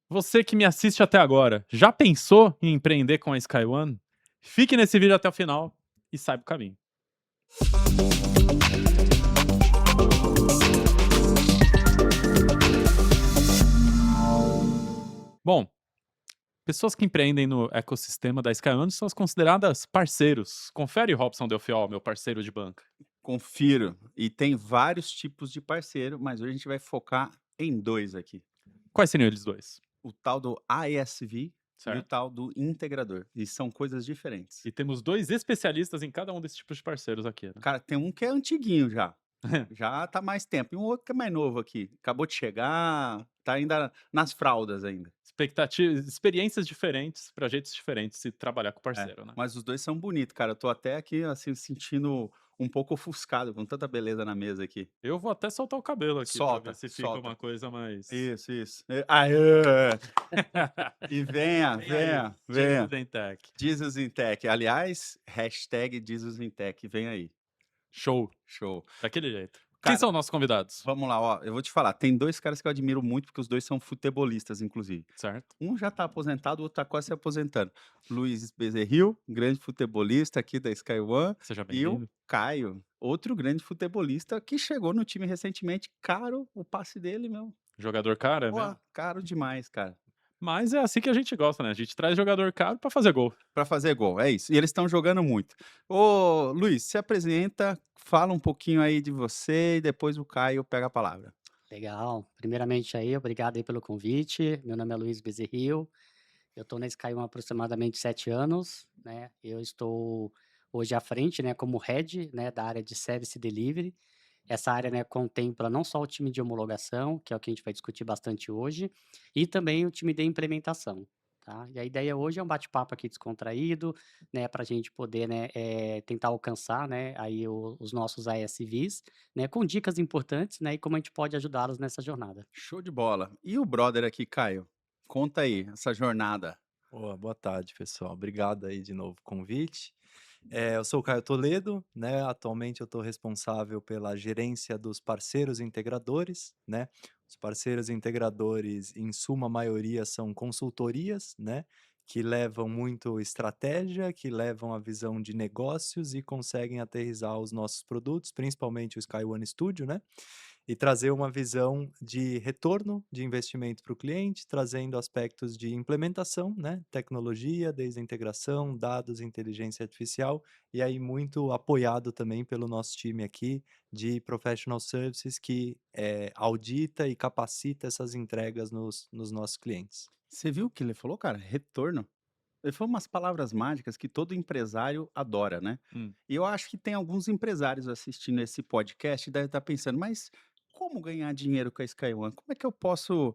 Você que me assiste até agora, já pensou em empreender com a SkyOne? Fique nesse vídeo até o final e saiba o caminho. Bom, pessoas que empreendem no ecossistema da SkyOne são consideradas parceiros. Confere, Robson Delfiol, meu parceiro de banca. Confiro. E tem vários tipos de parceiro, mas hoje a gente vai focar em 2 aqui. Quais seriam eles dois? O tal do ISV e o Certo? tal do integrador. E são coisas diferentes. E temos dois especialistas em cada um desses tipos de parceiros aqui, né? Cara, tem um que é antiguinho já. Já tá mais tempo. E um outro que é mais novo aqui. Acabou de chegar, tá ainda nas fraldas ainda. Expectativas, experiências diferentes para jeitos diferentes de trabalhar com É. parceiro, né? Mas os 2 são bonitos, cara. Eu tô até aqui, assim, sentindo um pouco ofuscado com tanta beleza na mesa aqui. Eu vou até soltar o cabelo aqui para ver Solta, se fica solta. uma coisa mais. Isso, isso. Aê! E venha, Vem aí, venha, Jesus venha. em Tech. Jesus in Tech. Aliás, hashtag Jesus in Tech, vem aí. Show, Show. daquele jeito. Quem Cara, são nossos convidados? vamos lá, ó, eu vou te falar, tem 2 caras que eu admiro muito, porque os 2 são futebolistas, inclusive. Certo? Um já tá aposentado, o outro tá quase se aposentando. Luiz Bezerril, grande futebolista aqui da Sky One, Seja e o bem-vindo. Caio, outro grande futebolista que chegou no time recentemente. Caro o passe dele, meu. Jogador cara, é Pô, mesmo? caro demais, cara. Mas é assim que a gente gosta, né? A gente traz jogador caro pra fazer gol. Pra fazer gol, é isso. E eles estão jogando muito. Ô, Luiz, se apresenta, fala um pouquinho aí de você e depois o Caio pega a palavra. Legal. Primeiramente aí, obrigado aí pelo convite. Meu nome é Luiz Bezerril. Eu estou na Sky há aproximadamente 7 anos, né? Eu estou hoje à frente, né, como head, né, da área de Service Delivery. Essa área, né, contempla não só o time de homologação, que é o que a gente vai discutir bastante hoje, e também o time de implementação, tá? E a ideia hoje é um bate-papo aqui descontraído, né, para a gente poder, né, tentar alcançar, né, aí os nossos ASVs, né, com dicas importantes, né, e como a gente pode ajudá-los nessa jornada. Show de bola. E o brother aqui, Caio? Conta aí, essa jornada. Boa tarde, pessoal. Obrigado aí de novo o convite. Eu sou o Caio Toledo, né? Atualmente eu estou responsável pela gerência dos parceiros integradores, né? Os parceiros integradores, em suma maioria, são consultorias, né? Que levam muito estratégia, que levam a visão de negócios e conseguem aterrissar os nossos produtos, principalmente o Sky One Studio, né? E trazer uma visão de retorno de investimento para o cliente, trazendo aspectos de implementação, né, tecnologia, desde a integração, dados, inteligência artificial, e aí muito apoiado também pelo nosso time aqui de professional services que audita e capacita essas entregas nos nossos clientes. Você viu o que ele falou, cara? Retorno. Ele falou umas palavras mágicas que todo empresário adora, né? Hum. E eu acho que tem alguns empresários assistindo esse podcast e devem estar pensando, mas como ganhar dinheiro com a Sky One? Como é que eu posso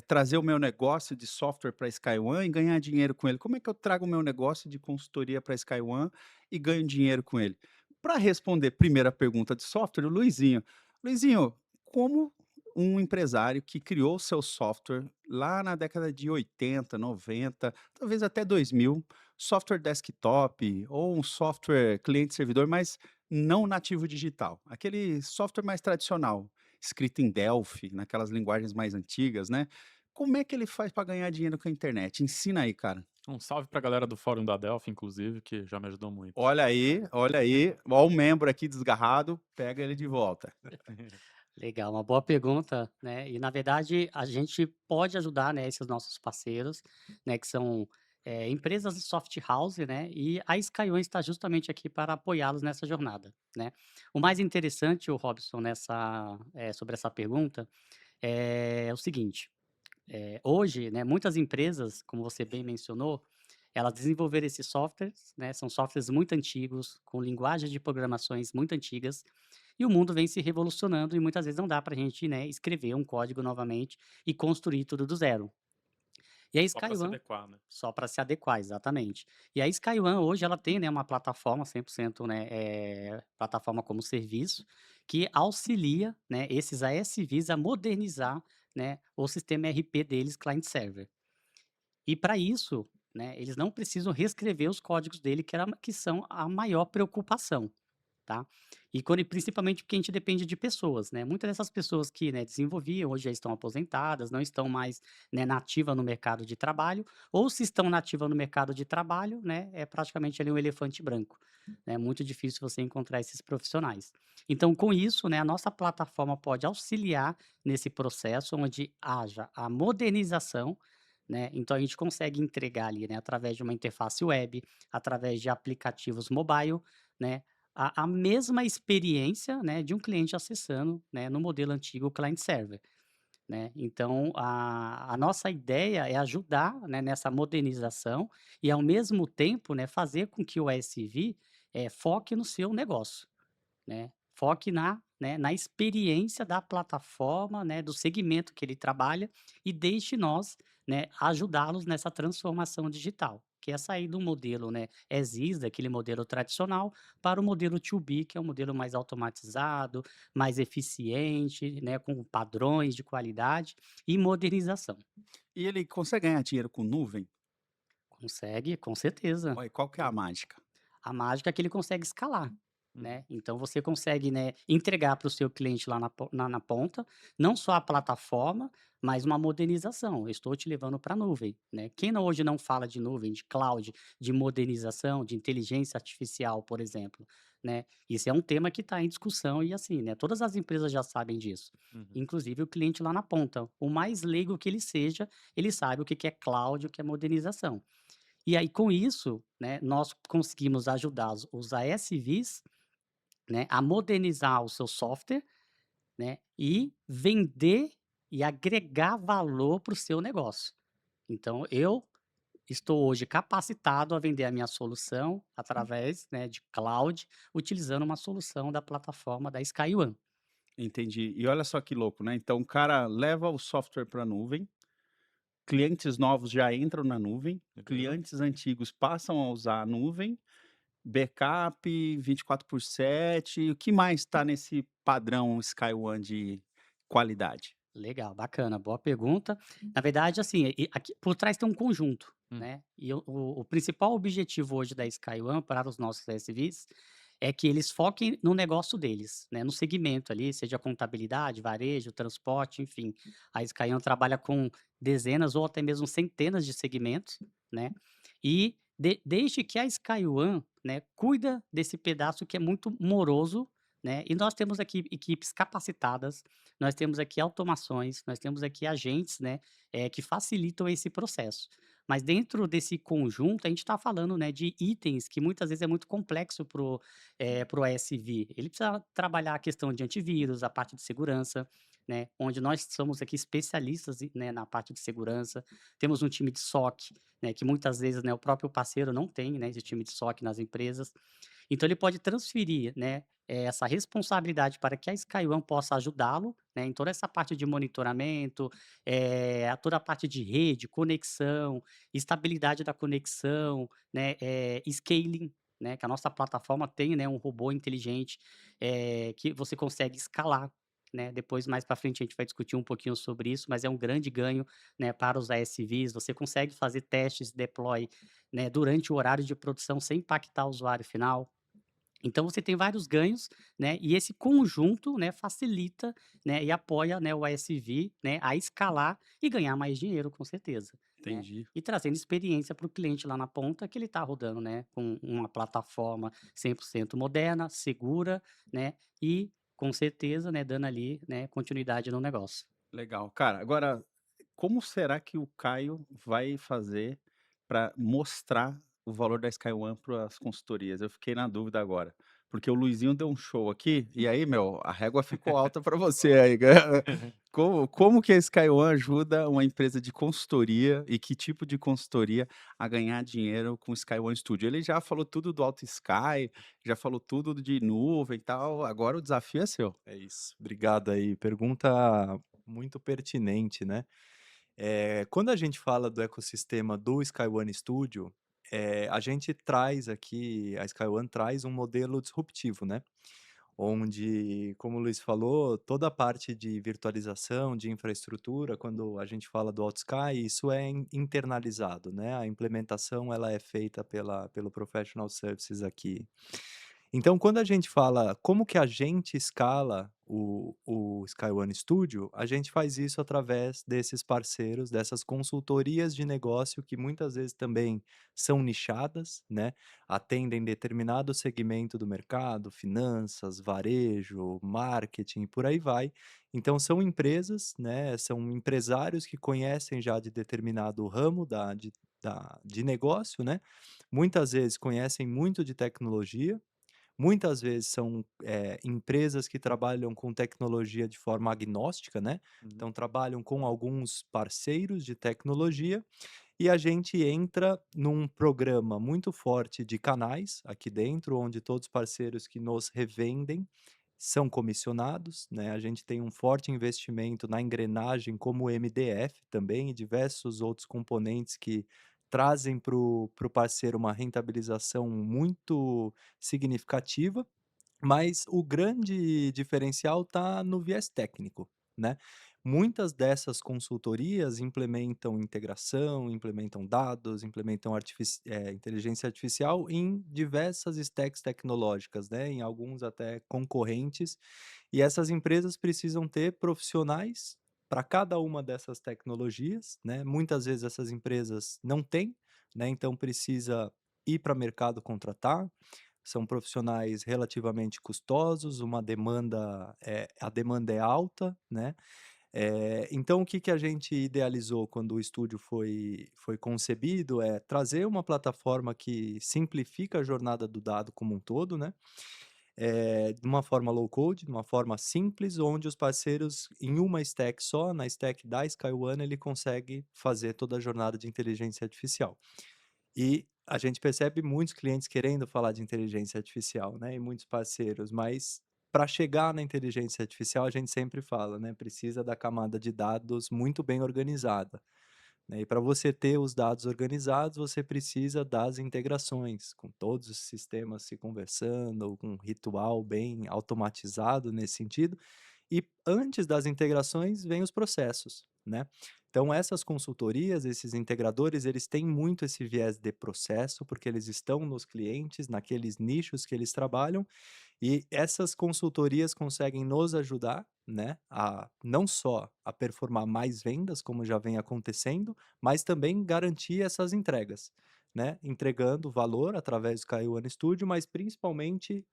trazer o meu negócio de software para a Sky One e ganhar dinheiro com ele? Como é que eu trago o meu negócio de consultoria para a Sky One e ganho dinheiro com ele? Para responder primeira pergunta de software, o Luizinho. Luizinho, como um empresário que criou o seu software lá na década de 80, 90, talvez até 2000, software desktop ou um software cliente-servidor, mas não nativo digital, aquele software mais tradicional, escrito em Delphi, naquelas linguagens mais antigas, né? Como é que ele faz para ganhar dinheiro com a internet? Ensina aí, cara. Um salve pra galera do fórum da Delphi, inclusive, que já me ajudou muito. Olha aí, ó o membro aqui desgarrado, pega ele de volta. Legal, uma boa pergunta, né? E na verdade a gente pode ajudar, né, esses nossos parceiros, né, que são empresas de soft house, né? E a Skyone está justamente aqui para apoiá-los nessa jornada, né? O mais interessante, o Robson, sobre essa pergunta, é o seguinte: hoje, né, muitas empresas, como você bem mencionou, elas desenvolveram esses softwares, né? São softwares muito antigos, com linguagens de programações muito antigas, e o mundo vem se revolucionando e muitas vezes não dá para a gente, né, escrever um código novamente e construir tudo do zero. E a Só pra se SkyOne, adequar, né? só para se adequar, exatamente. E a SkyOne hoje ela tem, né, uma plataforma 100%, né, plataforma como serviço, que auxilia, né, esses ASVs a modernizar, né, o sistema ERP deles client server. E para isso, né, eles não precisam reescrever os códigos dele que são a maior preocupação. tá? Principalmente porque a gente depende de pessoas, né? Muitas dessas pessoas que, né, desenvolviam, hoje já estão aposentadas, não estão mais, né, na ativa no mercado de trabalho, ou se estão na ativa no mercado de trabalho, né, é praticamente ali um elefante branco. É muito difícil você encontrar esses profissionais. Então, com isso, né, a nossa plataforma pode auxiliar nesse processo onde haja a modernização, né? Então a gente consegue entregar ali, né, através de uma interface web, através de aplicativos mobile, né, a mesma experiência, né, de um cliente acessando, né, no modelo antigo client server, né? Então a nossa ideia é ajudar, né, nessa modernização e ao mesmo tempo, né, fazer com que o ASV foque no seu negócio, né? Foque na experiência da plataforma, né, do segmento que ele trabalha e deixe nós, né, ajudá-los nessa transformação digital, que é sair do modelo, né, as is, daquele modelo tradicional, para o modelo to be, que é um modelo mais automatizado, mais eficiente, né, com padrões de qualidade e modernização. E ele consegue ganhar dinheiro com nuvem? Consegue, com certeza. Olha, qual que é a mágica? A mágica é que ele consegue escalar, Uhum. né. Então você consegue, né, entregar para o seu cliente lá na ponta, não só a plataforma, mas uma modernização. Eu estou te levando para a nuvem, né. Quem hoje não fala de nuvem, de cloud, de modernização, de inteligência artificial, por exemplo, né. Isso é um tema que está em discussão e assim, né, todas as empresas já sabem disso, Uhum. inclusive o cliente lá na ponta. O mais leigo que ele seja, ele sabe o que que é cloud, o que é modernização. E aí, com isso, né, nós conseguimos ajudar os ASVs, né, a modernizar o seu software, né, e vender e agregar valor para o seu negócio. Então, eu estou hoje capacitado a vender a minha solução através, né, de cloud, utilizando uma solução da plataforma da SkyOne. Entendi. E olha só que louco, né, então o cara leva o software para a nuvem, clientes novos já entram na nuvem, Legal. clientes antigos passam a usar a nuvem, backup 24/7, o que mais está nesse padrão SkyOne de qualidade? Legal, bacana, boa pergunta. Na verdade, assim, aqui por trás tem um conjunto, Hum. né? E o principal objetivo hoje da SkyOne para os nossos SVs é que eles foquem no negócio deles, né? No segmento ali, seja contabilidade, varejo, transporte, enfim. A SkyOne trabalha com dezenas ou até mesmo centenas de segmentos, né? E desde que a SkyOne, né, cuida desse pedaço que é muito moroso, né? E nós temos aqui equipes capacitadas, nós temos aqui automações, nós temos aqui agentes, né, que facilitam esse processo. Mas dentro desse conjunto, a gente está falando, né, de itens que muitas vezes é muito complexo pro ASV. Ele precisa trabalhar a questão de antivírus, a parte de segurança, né, onde nós somos aqui especialistas, né, na parte de segurança. Temos um time de SOC, né, que muitas vezes, né, o próprio parceiro não tem, né, esse time de SOC nas empresas. Então ele pode transferir, né, essa responsabilidade para que a SkyOne possa ajudá-lo, né, em toda essa parte de monitoramento, toda a parte de rede, conexão, estabilidade da conexão, né, scaling, né, que a nossa plataforma tem, né, um robô inteligente, que você consegue escalar, né. Depois, mais para frente, a gente vai discutir um pouquinho sobre isso, mas é um grande ganho, né, para os ASVs. Você consegue fazer testes, deploy, né, durante o horário de produção sem impactar o usuário final. Então você tem vários ganhos, né, e esse conjunto, né, facilita, né, e apoia, né, o ASV, né, a escalar e ganhar mais dinheiro, com certeza, né. Entendi. E trazendo experiência para o cliente lá na ponta que ele está rodando, né, com uma plataforma 100% moderna, segura, né, e com certeza, né, dando ali, né, continuidade no negócio. Legal. Cara, agora, como será que o Caio vai fazer para mostrar o valor da SkyOne para as consultorias? Eu fiquei na dúvida agora, porque o Luizinho deu um show aqui, e aí, meu, a régua ficou alta para você aí. Como que a SkyOne ajuda uma empresa de consultoria e que tipo de consultoria a ganhar dinheiro com o SkyOne Studio? Ele já falou tudo do Alto Sky, já falou tudo de nuvem e tal, agora o desafio é seu. É isso. Obrigado aí. Pergunta muito pertinente, né? Quando a gente fala do ecossistema do SkyOne Studio, a gente traz aqui, a SkyOne traz um modelo disruptivo, né? Onde, como o Luiz falou, toda a parte de virtualização, de infraestrutura, quando a gente fala do AutoSky, isso é internalizado, né? A implementação ela é feita pelo Professional Services aqui. Então, quando a gente fala como que a gente escala o SkyOne Studio, a gente faz isso através desses parceiros, dessas consultorias de negócio que muitas vezes também são nichadas, né? Atendem determinado segmento do mercado, finanças, varejo, marketing, por aí vai. Então, são empresas, né? São empresários que conhecem já de determinado ramo de negócio, né? Muitas vezes conhecem muito de tecnologia. Muitas vezes são, empresas que trabalham com tecnologia de forma agnóstica, né, Uhum. então trabalham com alguns parceiros de tecnologia, e a gente entra num programa muito forte de canais aqui dentro, onde todos os parceiros que nos revendem são comissionados, né, a gente tem um forte investimento na engrenagem como o MDF também e diversos outros componentes que trazem para o parceiro uma rentabilização muito significativa, mas o grande diferencial está no viés técnico, né. Muitas dessas consultorias implementam integração, implementam dados, implementam inteligência artificial em diversas stacks tecnológicas, né, em alguns até concorrentes, e essas empresas precisam ter profissionais para cada uma dessas tecnologias, né. Muitas vezes essas empresas não têm, né, então precisa ir para mercado contratar. São profissionais relativamente custosos, a demanda é alta, né. Então o que que a gente idealizou quando o estúdio foi concebido, é trazer uma plataforma que simplifica a jornada do dado como um todo, né, de uma forma low code, de uma forma simples, onde os parceiros em uma stack só, na stack da SkyOne, ele consegue fazer toda a jornada de inteligência artificial. E a gente percebe muitos clientes querendo falar de inteligência artificial, né, e muitos parceiros, mas para chegar na inteligência artificial, a gente sempre fala, né, precisa da camada de dados muito bem organizada, né, e para você ter os dados organizados, você precisa das integrações, com todos os sistemas se conversando, com um ritual bem automatizado nesse sentido, e antes das integrações vem os processos, né. Então essas consultorias, esses integradores, eles têm muito esse viés de processo, porque eles estão nos clientes, naqueles nichos que eles trabalham, e essas consultorias conseguem nos ajudar, né, a não só a performar mais vendas, como já vem acontecendo, mas também garantir essas entregas, né, entregando valor através do KaiOne Studio, mas principalmente,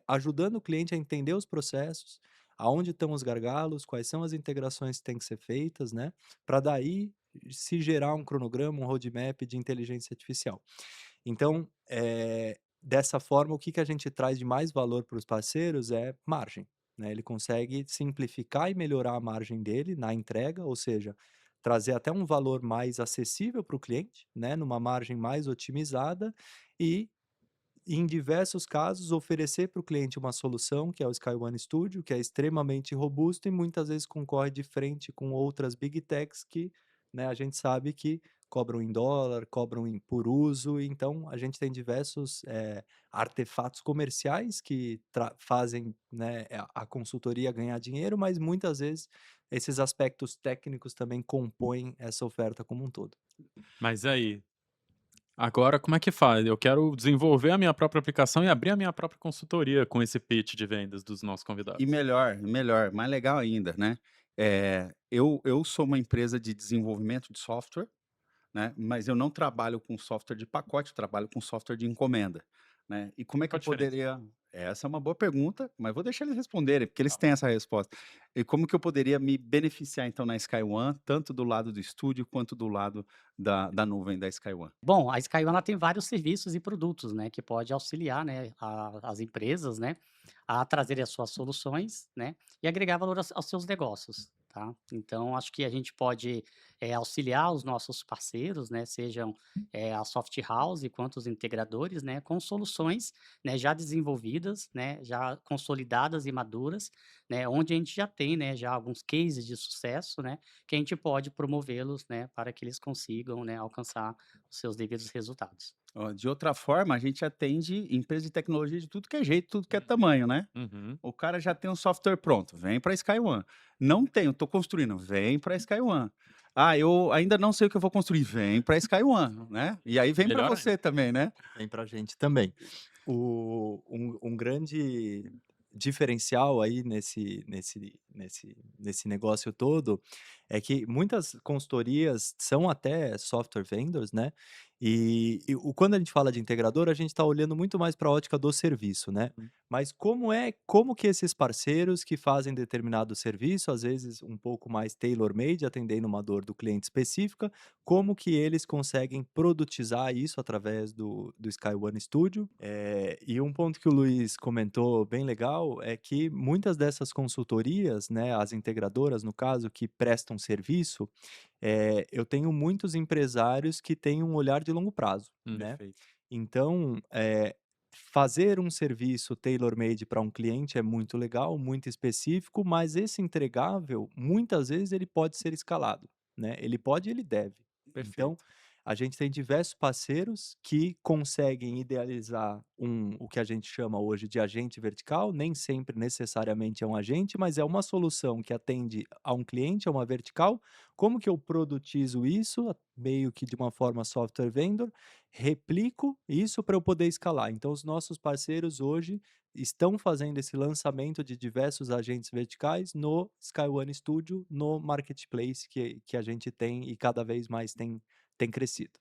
ajudando o cliente a entender os processos, aonde estão os gargalos, quais são as integrações que têm que ser feitas, né, para daí se gerar um cronograma, um roadmap de inteligência artificial. Então, dessa forma, o que que a gente traz de mais valor para os parceiros é margem, né, ele consegue simplificar e melhorar a margem dele na entrega, ou seja, trazer até um valor mais acessível para o cliente, né, numa margem mais otimizada e, em diversos casos, oferecer para o cliente uma solução, que é o SkyOne Studio, que é extremamente robusto e muitas vezes concorre de frente com outras big techs que, né, a gente sabe que cobram em dólar, cobram por uso, então a gente tem diversos artefatos comerciais que fazem, né, a consultoria ganhar dinheiro, mas muitas vezes esses aspectos técnicos também compõem essa oferta como um todo. Mas aí, agora como é que faz? Eu quero desenvolver a minha própria aplicação e abrir a minha própria consultoria com esse pitch de vendas dos nossos E convidados. melhor, mais legal ainda, né, eu sou uma empresa de desenvolvimento de software, né, mas eu não trabalho com software de pacote, eu trabalho com software de encomenda, né. E como é que Qual eu a diferença? poderia essa é uma boa pergunta, mas vou deixar eles responderem, porque eles Tá. têm essa resposta. E como que eu poderia me beneficiar então na SkyOne, tanto do lado do estúdio quanto do lado da nuvem da SkyOne? Bom, a Sky ela tem vários serviços e produtos, né, que pode auxiliar, né, as empresas, né, a trazerem as suas soluções, né, e agregar valor aos seus negócios, tá. Então acho que a gente pode, auxiliar os nossos parceiros, né, sejam, a soft house quanto os integradores, né, com soluções, né, já desenvolvidas, né, já consolidadas e maduras, né, onde a gente já tem, né, já alguns cases de sucesso, né, que a gente pode promovê-los, né, para que eles consigam, né, alcançar os seus devidos resultados. Ó, de outra forma, a gente atende empresa de tecnologia de tudo que é jeito, tudo que é Uhum. tamanho, né. Uhum. O cara já tem um software pronto, vem para a SkyOne. Não tenho, estou construindo, vem para a SkyOne. Ah, eu ainda não sei o que eu vou construir, vem para a SkyOne, né. E aí vem para Melhor ainda. você também, né. Vem pra gente também. Um grande diferencial aí nesse negócio todo é que muitas consultorias são até software vendors, né? Quando a gente fala de integrador, a gente está olhando muito mais para a ótica do serviço, né? Hum. Mas como que esses parceiros que fazem determinado serviço, às vezes um pouco mais tailor-made, atendendo uma dor do cliente específica, como que eles conseguem produtizar isso através do Sky One Studio. E um ponto que o Luiz comentou bem legal é que muitas dessas consultorias, né, as integradoras, no caso, que prestam serviço, eu tenho muitos empresários que têm um olhar de longo prazo, né? Perfeito. Então, fazer um serviço tailor-made para um cliente é muito legal, muito específico, mas esse entregável, muitas vezes, ele pode ser escalado, né? Ele pode e ele deve. Então, Perfeito. a gente tem diversos parceiros que conseguem idealizar o que a gente chama hoje de agente vertical, nem sempre necessariamente é um agente, mas é uma solução que atende a um cliente, a uma vertical. Como que eu produtizo isso? Meio que de uma forma software vendor, replico isso para eu poder escalar. Então, os nossos parceiros hoje estão fazendo esse lançamento de diversos agentes verticais no Sky One Studio, no marketplace que a gente tem e cada vez mais tem crescido.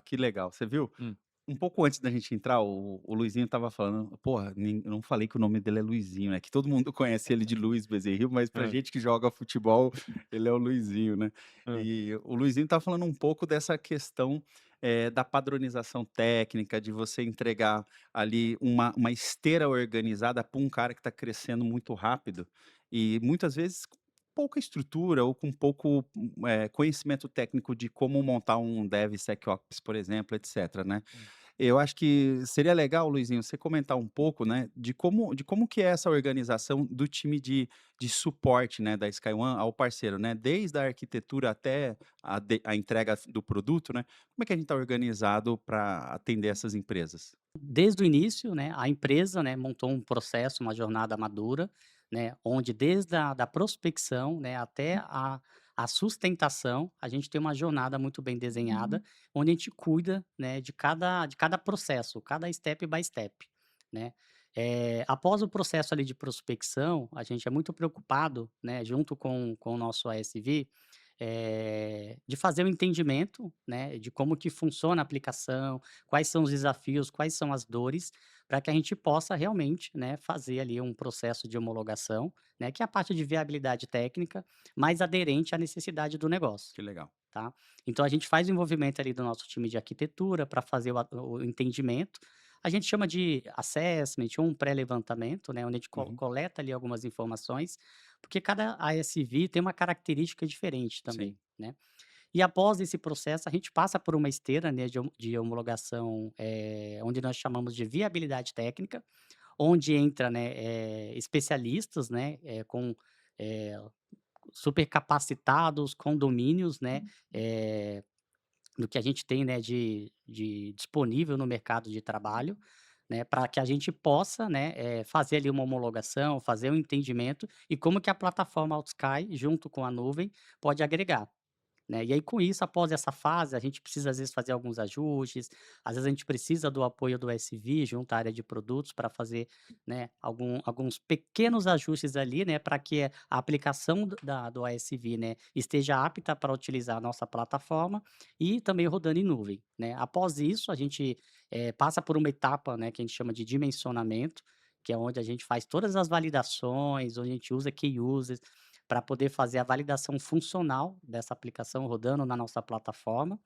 Que legal, você viu? Hum. Um pouco antes da gente entrar, o Luizinho estava falando, porra, eu não falei que o nome dele é Luizinho, né? Que todo mundo conhece ele de Luiz Bezerril, mas pra Hã. gente que joga futebol, ele é o Luizinho, né? Hã. E o Luizinho tá falando um pouco dessa questão da padronização técnica, de você entregar ali uma esteira organizada para um cara que está crescendo muito rápido e muitas vezes com pouca estrutura ou com pouco conhecimento técnico de como montar um DevSecOps, por exemplo, etc, né? Hum. Eu acho que seria legal, Luizinho, você comentar um pouco, né, de como que é essa organização do time de suporte, né, da Sky One ao parceiro, né, desde a arquitetura até a entrega do produto, né, como é que a gente está organizado para atender essas empresas? Desde o início, né, a empresa, né, montou um processo, uma jornada madura, né, onde desde a da prospecção, né, até a sustentação, a gente tem uma jornada muito bem desenhada, onde a gente cuida, né, de cada processo, cada step by step, né. Após o processo ali de prospecção, a gente é muito preocupado, né, junto com o nosso ASV, de fazer o entendimento, né, de como que funciona a aplicação, quais são os desafios, quais são as dores, para que a gente possa realmente, né, fazer ali um processo de homologação, né, que é a parte de viabilidade técnica, mais aderente à necessidade do negócio, Que legal. tá? Então a gente faz o envolvimento ali do nosso time de arquitetura para fazer o entendimento. A gente chama de assessment ou um pré-levantamento, né, onde a gente Uhum. coleta ali algumas informações, porque cada ASV tem uma característica diferente Sim. também, né? E após esse processo, a gente passa por uma esteira, né, de homologação, onde nós chamamos de viabilidade técnica, onde entra, né, especialistas, né, eh, super capacitados, com domínios, né, eh, do que a gente tem, né, de disponível no mercado de trabalho, né, para que a gente possa, né, fazer ali uma homologação, fazer um entendimento e como que a plataforma AutoSky, junto com a nuvem, pode agregar. Né, e aí com isso, após essa fase, a gente precisa às vezes fazer alguns ajustes, às vezes a gente precisa do apoio do SV junto à área de produtos para fazer, né, alguns pequenos ajustes ali, né, para que a aplicação do ASV, né, esteja apta para utilizar a nossa plataforma e também rodando em nuvem, né. Após isso, a gente, passa por uma etapa, né, que a gente chama de dimensionamento, que é onde a gente faz todas as validações, onde a gente usa key users, para poder fazer a validação funcional dessa aplicação rodando na nossa plataforma.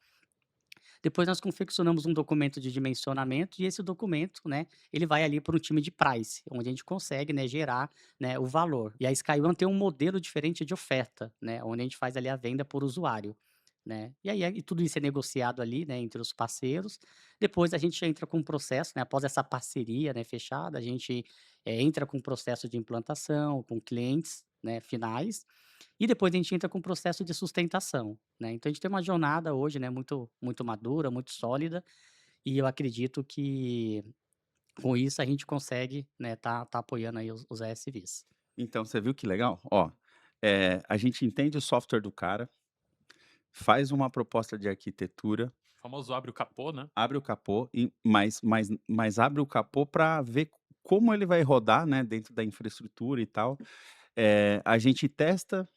Depois nós confeccionamos um documento de dimensionamento e esse documento, né, ele vai ali para o time de price, onde a gente consegue, né, gerar, né, o valor. E a Sky One tem um modelo diferente de oferta, né, onde a gente faz ali a venda por usuário, né. E tudo isso é negociado ali, né, entre os parceiros. Depois a gente entra com um processo, né, após essa parceria, né, fechada, a gente, entra com um processo de implantação, com clientes, né, finais, e depois a gente entra com o processo de sustentação, né. Então a gente tem uma jornada hoje, né, muito madura, muito sólida, e eu acredito que com isso a gente consegue, né, tá apoiando aí os ASVs. Então, você viu que legal? Ó, a gente entende o software do cara, faz uma proposta de arquitetura, famoso abre o capô, né? Abre o capô, mas abre o capô para ver como ele vai rodar, né, dentro da infraestrutura e tal. A gente testa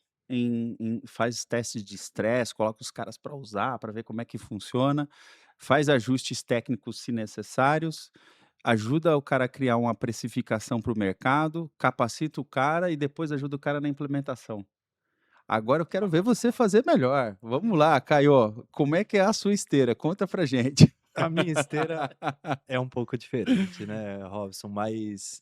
faz testes de estresse, coloca os caras para usar, para ver como é que funciona, faz ajustes técnicos se necessários, ajuda o cara a criar uma precificação para o mercado, capacita o cara e depois ajuda o cara na implementação. Agora eu quero ver você fazer melhor. Vamos lá, Caio, como é que é a sua esteira? Conta pra gente. A minha esteira é um pouco diferente, né, Robson, mas,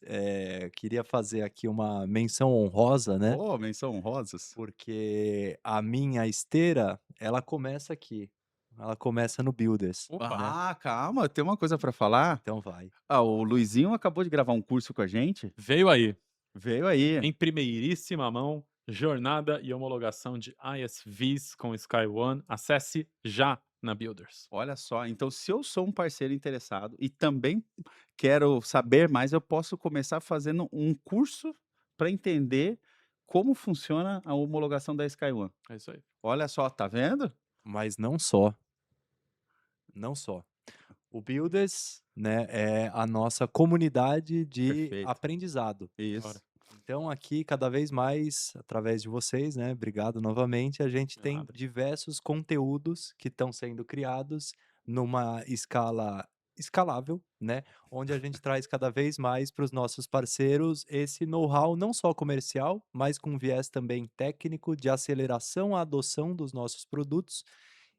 queria fazer aqui uma menção honrosa, né, Oh, menção honrosas. porque a minha esteira, ela começa aqui, ela começa no Builders, Opa, né, Ah, calma, tem uma coisa pra falar. então vai. O Luizinho acabou de gravar um curso com a gente. veio aí, Veio aí. em primeiríssima mão, jornada e homologação de ISVs com Sky One. Acesse já na Builders. Olha só, então se eu sou um parceiro interessado e também quero saber mais, eu posso começar fazendo um curso para entender como funciona a homologação da Sky One. É isso aí. Olha só, tá vendo? Mas não só, não só. O Builders, né, é a nossa comunidade de Perfeito. aprendizado. Isso. Bora. Então aqui, cada vez mais, através de vocês, né, obrigado novamente, a gente tem Nada. diversos conteúdos que estão sendo criados numa escala escalável, né, onde a gente traz cada vez mais para os nossos parceiros esse know-how não só comercial, mas com viés também técnico de aceleração à adoção dos nossos produtos.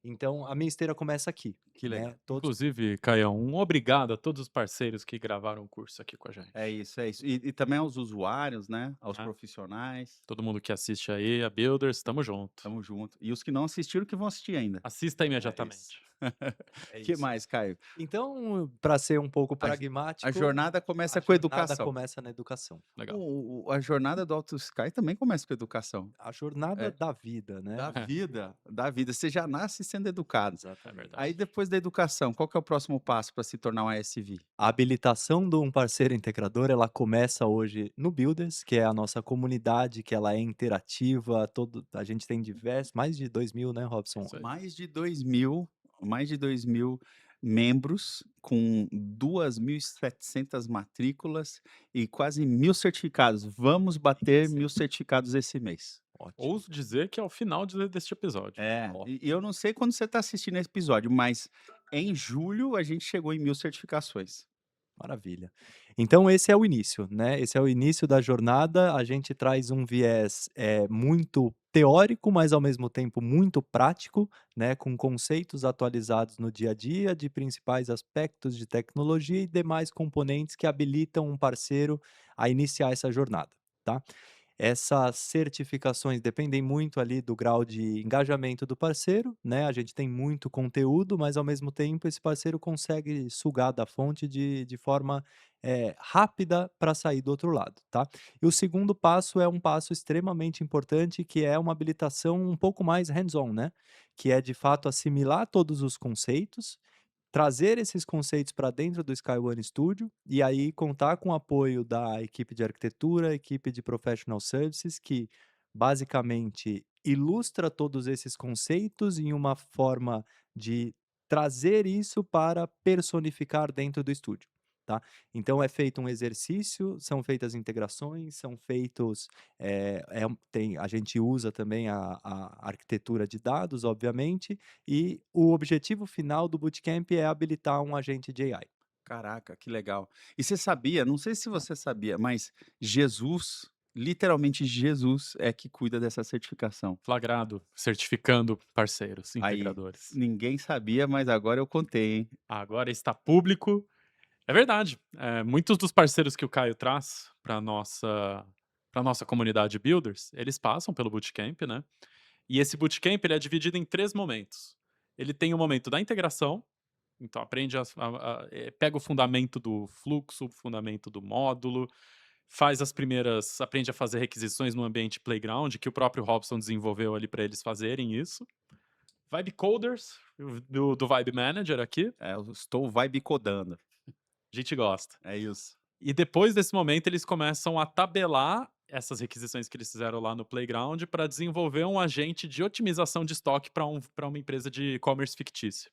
Então a minha esteira começa aqui, Que legal. né, todos Inclusive, Caião, um obrigado a todos os parceiros que gravaram o curso aqui com a gente. É isso, é isso. E também aos usuários, né? Aos Ah. profissionais. Todo mundo que assiste aí, a Builders, tamo junto. Tamo junto. E os que não assistiram, que vão assistir ainda. Assista imediatamente. é Que isso. mais, Caio? Então, para ser um pouco A pragmático, jornada começa a com jornada educação. começa na educação. Legal. A jornada do Auto Sky também começa com educação. A jornada É. da vida, né? Da vida, da vida. Você já nasce sendo educado. É Exatamente. verdade. Aí depois da educação, qual que é o próximo passo para se tornar um ASV? A habilitação de um parceiro integrador, ela começa hoje no Builders, que é a nossa comunidade, que ela é interativa, a gente tem diversos, mais de 2.000, né, Robson? Isso aí. Mais de 2.000 membros com 2.700 matrículas e quase 1.000 certificados. Vamos bater 1.000 certificados esse mês. Ótimo. Ouso dizer que é o final deste episódio. Ó. E eu não sei quando você está assistindo esse episódio, mas em julho a gente chegou em 1.000 certificações. Maravilha. Então esse é o início, né? Esse é o início da jornada. A gente traz um viés muito teórico, mas ao mesmo tempo muito prático, né? Com conceitos atualizados no dia a dia de principais aspectos de tecnologia e demais componentes que habilitam um parceiro a iniciar essa jornada, tá? Essas certificações dependem muito ali do grau de engajamento do parceiro, né? A gente tem muito conteúdo, mas ao mesmo tempo esse parceiro consegue sugar da fonte de forma rápida para sair do outro lado, tá? E o segundo passo é um passo extremamente importante, que é uma habilitação um pouco mais hands-on, né? Que é de fato assimilar todos os conceitos, trazer esses conceitos para dentro do Sky One Studio e aí contar com o apoio da equipe de arquitetura, equipe de professional services, que basicamente ilustra todos esses conceitos em uma forma de trazer isso para personificar dentro do estúdio, tá? Então é feito um exercício, são feitas integrações, são feitos, a gente usa também a arquitetura de dados, obviamente, e o objetivo final do bootcamp é habilitar um agente de AI. Caraca, que legal. E você sabia, não sei se você sabia, mas Jesus, literalmente Jesus, é que cuida dessa certificação. Flagrado, certificando parceiros, Aí, integradores. ninguém sabia, mas agora eu contei, hein? Agora está público. É verdade. Muitos dos parceiros que o Caio traz para nossa comunidade Builders, eles passam pelo Bootcamp, né? E esse Bootcamp ele é dividido em 3 momentos. Ele tem o momento da integração, então aprende pega o fundamento do fluxo, o fundamento do módulo, aprende a fazer requisições no ambiente Playground, que o próprio Robson desenvolveu ali para eles fazerem isso. Vibe Coders, do Vibe Manager aqui, Eu estou vibe codando. a gente gosta. É isso. E depois desse momento, eles começam a tabelar essas requisições que eles fizeram lá no Playground para desenvolver um agente de otimização de estoque para uma empresa de e-commerce fictício.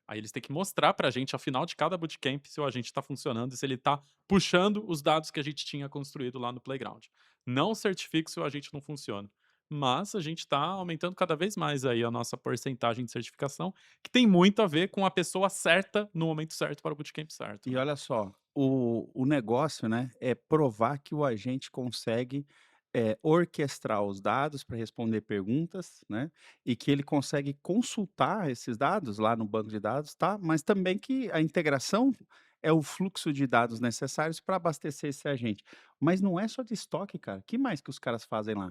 Aí eles têm que mostrar pra gente, ao final de cada bootcamp, se o agente está funcionando e se ele está puxando os dados que a gente tinha construído lá no playground. Não certifico se o agente não funciona, mas a gente está aumentando cada vez mais aí a nossa porcentagem de certificação, que tem muito a ver com a pessoa certa no momento certo para o bootcamp certo, E né. olha só, o negócio, né, é provar que o agente consegue, orquestrar os dados para responder perguntas, né, e que ele consegue consultar esses dados lá no banco de dados, tá, mas também que a integração é o fluxo de dados necessários para abastecer esse agente. Mas não é só de estoque, cara, que mais que os caras fazem lá?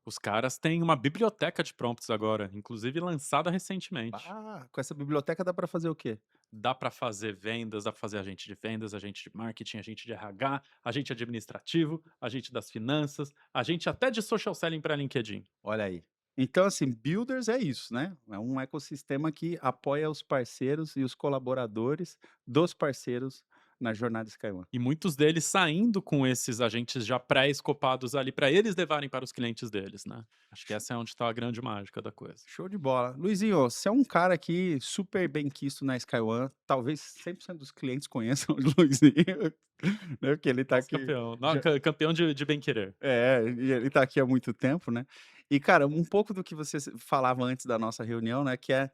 Os caras têm uma biblioteca de prompts agora, inclusive lançada recentemente. Ah, com essa biblioteca dá para fazer o quê? Dá para fazer vendas, dá para fazer agente de vendas, agente de marketing, agente de RH, agente administrativo, agente das finanças, agente até de social selling para LinkedIn. Olha aí. Então, assim, Builders é isso, né? É um ecossistema que apoia os parceiros e os colaboradores dos parceiros na jornada Sky One. E muitos deles saindo com esses agentes já pré-escopados ali para eles levarem para os clientes deles, né. Acho que essa é onde está a grande mágica da coisa. Show de bola. Luizinho, você é um cara aqui super bem quisto na Sky One. Talvez 100% dos clientes conheçam o Luizinho, né? Porque ele tá Nosso aqui campeão, no já. ca campeão de bem querer. É, e ele tá aqui há muito tempo, né. E cara, um pouco do que você falava antes da nossa reunião, né, que é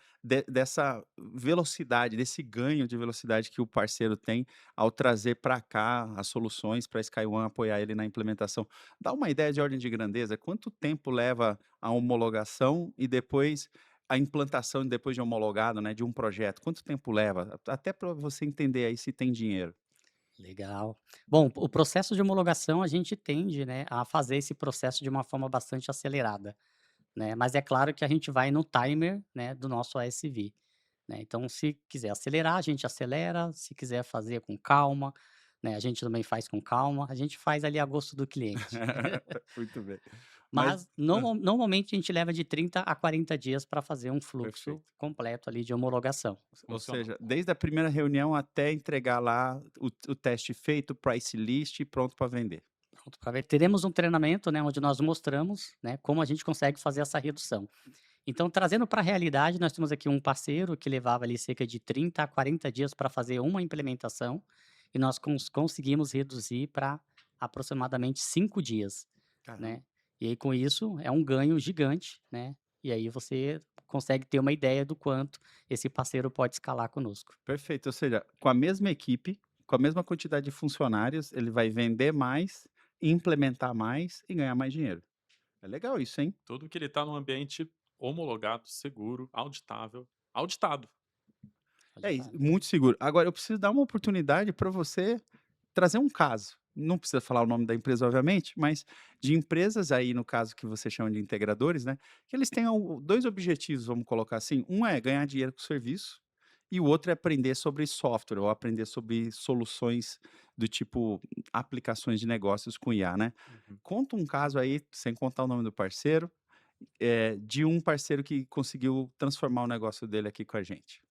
dessa velocidade, desse ganho de velocidade que o parceiro tem ao trazer para cá as soluções pra Sky One apoiar ele na implementação. Dá uma ideia de ordem de grandeza, quanto tempo leva a homologação e depois a implantação depois de homologado, né, de um projeto, quanto tempo leva? Até para você entender aí se tem dinheiro. Legal. Bom, o processo de homologação a gente tende, né, a fazer esse processo de uma forma bastante acelerada, né, mas é claro que a gente vai no timer, né, do nosso ASV, né. Então se quiser acelerar, a gente acelera, se quiser fazer com calma, né, a gente também faz com calma, a gente faz ali a gosto do cliente. Muito bem. Mas Mas normalmente a gente leva de 30 a 40 dias para fazer um fluxo perfeito. completo ali de homologação. Ou Funcional. seja, desde a primeira reunião até entregar lá o teste feito, price list e pronto para vender. Pronto pra ver. Teremos um treinamento, né, onde nós mostramos, né, como a gente consegue fazer essa redução. Então, trazendo para a realidade, nós temos aqui um parceiro que levava ali cerca de 30 a 40 dias para fazer uma implementação, e nós conseguimos reduzir para aproximadamente 5 dias, Caramba. né. E aí com isso, é um ganho gigante, né, e aí você consegue ter uma ideia do quanto esse parceiro pode escalar conosco. Perfeito, ou seja, com a mesma equipe, com a mesma quantidade de funcionários, ele vai vender mais, implementar mais e ganhar mais dinheiro. É legal isso, hein? Tudo que ele está num ambiente homologado, seguro, auditável, auditado. É isso, Auditado. muito seguro. Agora eu preciso dar uma oportunidade para você trazer um caso. Não precisa falar o nome da empresa, obviamente, mas de empresas aí, no caso que você chama de integradores, né? Que eles têm 2 objetivos, vamos colocar assim. Um é ganhar dinheiro com o serviço, e o outro é aprender sobre software, ou aprender sobre soluções do tipo aplicações de negócios com IA, né? Uhum. Conta um caso aí, sem contar o nome do parceiro, de um parceiro que conseguiu transformar o negócio dele aqui com a gente.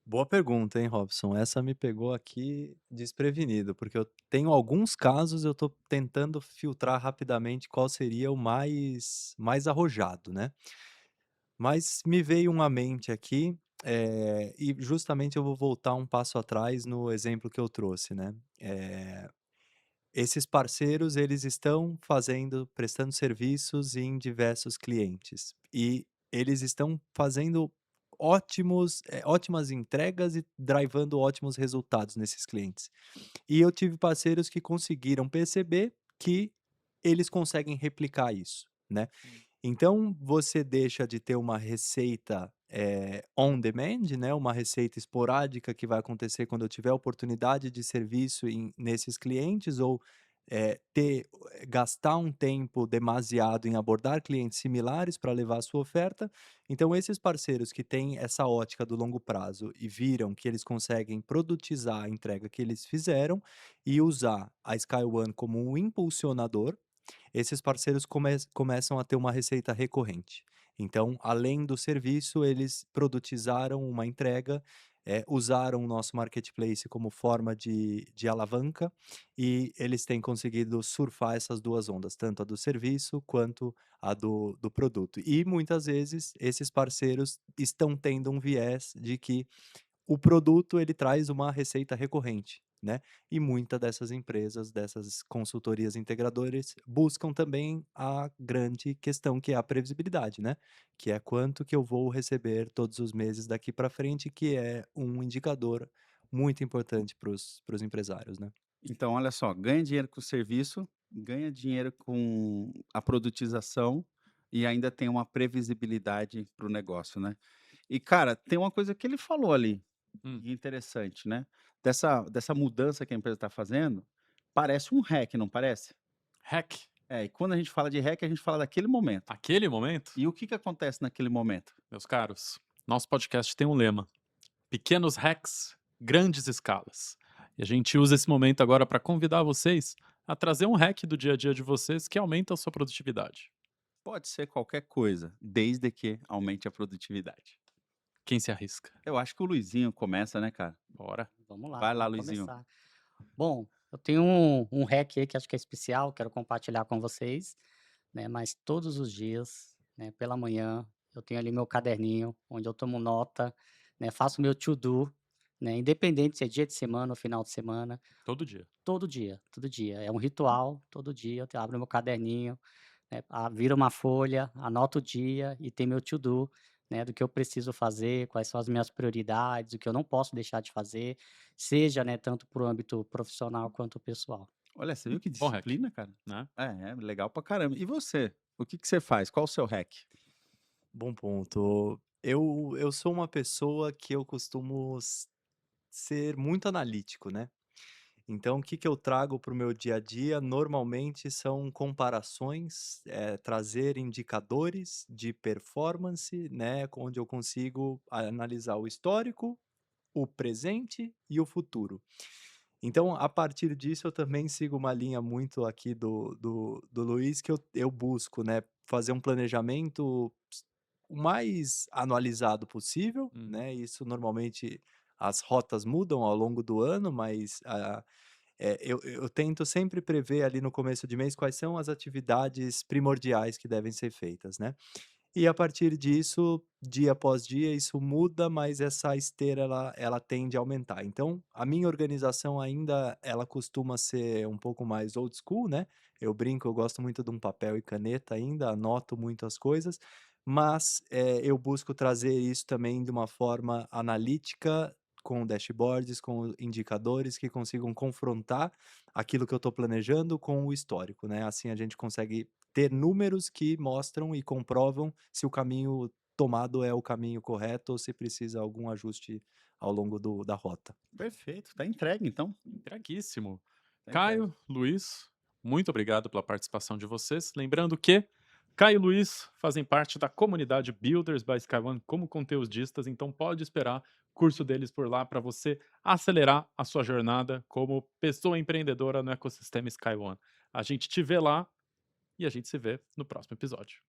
Boa pergunta, hein, Robson? Essa me pegou aqui desprevenido, porque eu tenho alguns casos, eu tô tentando filtrar rapidamente qual seria o mais arrojado, né. Mas me veio um à mente aqui, e justamente eu vou voltar um passo atrás no exemplo que eu trouxe, né. Esses parceiros, eles estão prestando serviços em diversos clientes, e eles estão fazendo ótimas entregas e drivando ótimos resultados nesses clientes. E eu tive parceiros que conseguiram perceber que eles conseguem replicar isso, né. Hum. Então você deixa de ter uma receita, on demand, né, uma receita esporádica que vai acontecer quando eu tiver oportunidade de serviço nesses clientes ou, gastar um tempo demasiado em abordar clientes similares para levar a sua oferta. Então esses parceiros que têm essa ótica do longo prazo e viram que eles conseguem produtizar a entrega que eles fizeram e usar a Sky One como um impulsionador, esses parceiros começam a ter uma receita recorrente. Então, além do serviço, eles produtizaram uma entrega, usaram o nosso marketplace como forma de alavanca e eles têm conseguido surfar essas duas ondas, tanto a do serviço quanto a do produto. E muitas vezes esses parceiros estão tendo um viés de que o produto ele traz uma receita recorrente, né? E muita dessas empresas, dessas consultorias integradoras, buscam também a grande questão que é a previsibilidade, né? Que é quanto que eu vou receber todos os meses daqui para frente, que é um indicador muito importante para os empresários, né? Então, olha só, ganha dinheiro com o serviço, ganha dinheiro com a produtização e ainda tem uma previsibilidade para o negócio, né? E, cara, tem uma coisa que ele falou ali, Hum, interessante, né? Dessa mudança que a empresa está fazendo, parece um hack, não parece? hack. É, e quando a gente fala de hack, a gente fala daquele momento. Aquele momento, E o que acontece naquele momento? meus caros, nosso podcast tem um lema: pequenos hacks, grandes escalas. E a gente usa esse momento agora para convidar vocês a trazer um hack do dia a dia de vocês que aumenta a sua produtividade. Pode ser qualquer coisa, desde que aumente a produtividade. Quem se arrisca? Eu acho que o Luizinho começa, né, cara? Bora. Vamos lá, Vai lá, vamos Luizinho. começar. Bom, eu tenho um hack aí que acho que é especial, quero compartilhar com vocês, né? Mas todos os dias, né, pela manhã, eu tenho ali meu caderninho, onde eu tomo nota, né? Faço meu to-do, né? Independente se é dia de semana ou final de semana, Todo dia. todo dia, todo dia. É um ritual, todo dia eu abro meu caderninho, né, viro uma folha, anoto o dia e tem meu to-do, né, do que eu preciso fazer, quais são as minhas prioridades, o que eu não posso deixar de fazer, seja, né, tanto para o âmbito profissional quanto pessoal. Olha, você viu que Bom hack, disciplina, cara? né? É legal pra caramba. E você? O que você faz? Qual o seu hack? Bom ponto. Eu sou uma pessoa que eu costumo ser muito analítico, né? Então, o que que eu trago para o meu dia a dia normalmente são comparações, trazer indicadores de performance, né, onde eu consigo analisar o histórico, o presente e o futuro. Então, a partir disso, eu também sigo uma linha muito aqui do Luiz, que eu busco, né, fazer um planejamento o mais anualizado possível, Hum, né? Isso normalmente as rotas mudam ao longo do ano, mas eu tento sempre prever ali no começo de mês quais são as atividades primordiais que devem ser feitas, né? E a partir disso, dia após dia, isso muda, mas essa esteira ela tende a aumentar. Então, a minha organização ainda ela costuma ser um pouco mais old school, né? Eu brinco, eu gosto muito de um papel e caneta ainda, anoto muito as coisas, mas eu busco trazer isso também de uma forma analítica, com dashboards, com indicadores que consigam confrontar aquilo que eu estou planejando com o histórico, né? Assim a gente consegue ter números que mostram e comprovam se o caminho tomado é o caminho correto ou se precisa algum ajuste ao longo da rota. Perfeito, tá entregue então. entreguíssimo. Tá entregue. Caio, Luiz, muito obrigado pela participação de vocês. Lembrando que Caio e Luiz fazem parte da comunidade Builders by SkyOne como conteudistas, então pode esperar o curso deles por lá para você acelerar a sua jornada como pessoa empreendedora no ecossistema SkyOne. A gente te vê lá e a gente se vê no próximo episódio.